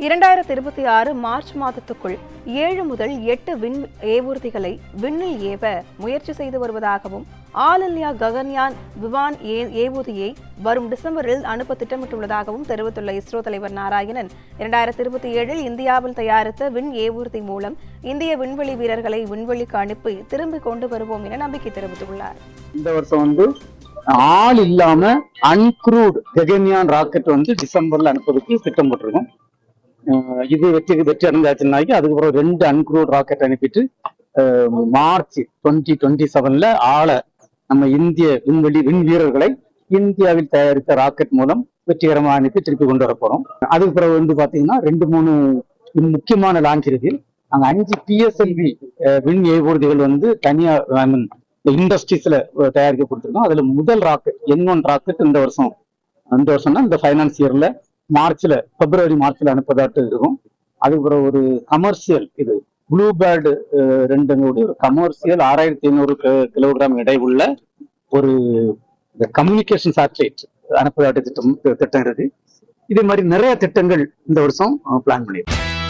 2026 March மாதத்துக்குள் 7 முதல் 8 விண் ஏவூர்திகளை விண்ணில் ஏவ முயற்சி செய்து வருவதாகவும் ஆல் இந்தியா ககன்யான் விமான் ஏவூர்தியை வரும் டிசம்பரில் அனுப்ப திட்டமிட்டுள்ளதாகவும் தெரிவித்துள்ள இஸ்ரோ தலைவர் நாராயணன் 2027 இந்தியாவில் தயாரித்த விண் ஏவூர்தி மூலம் இந்திய விண்வெளி வீரர்களை விண்வெளிக்கு அனுப்பி திரும்பி கொண்டு வருவோம் என நம்பிக்கை தெரிவித்துள்ளார். இந்த வருஷம் ஆள் இல்லாம அன்க்ரூட் ககன்யான் ராக்கெட் டிசம்பர்ல அனுப்புறதுக்கு திட்டம் போட்டிருக்கோம். இது வெற்றி அடைஞ்சாச்சுன்னாக்கி அதுக்கப்புறம் 2 அன்க்ரூட் ராக்கெட் அனுப்பிட்டு மார்ச் 2027 ஆளை நம்ம இந்திய விண் வீரர்களை இந்தியாவில் தயாரித்த ராக்கெட் மூலம் வெற்றிகரமாக அனுப்பி திருப்பி கொண்டு வர போறோம். அதுக்கு பிறகு பாத்தீங்கன்னா 2-3 முக்கியமான லான்ச் இருக்கு. அங்க 5 PSLV விண் ஏவூர்திகள் தனியா இண்டஸ்ட்ரீஸ்ல தயாரிக்க கொடுத்துருக்கோம். அதுல முதல் ராக்கெட் N1 ராக்கெட் இந்த வருஷம்னா இந்த ஃபைனான்ஸ் இயர்ல பிப்ரவரி மார்ச்ல அனுப்பதாட்டு இருக்கும். அதுக்கப்புறம் ஒரு கமர்ஷியல் ப்ளூ பேர்டு 2 ஒரு கமர்ஷியல் 6500 கிலோகிராம் எடை உள்ள ஒரு கம்யூனிகேஷன் சேட்டலைட் அனுப்பதாட்டு திட்டம் இருக்கு. இதே மாதிரி நிறைய திட்டங்கள் இந்த வருஷம் பிளான் பண்ணியிருக்கோம்.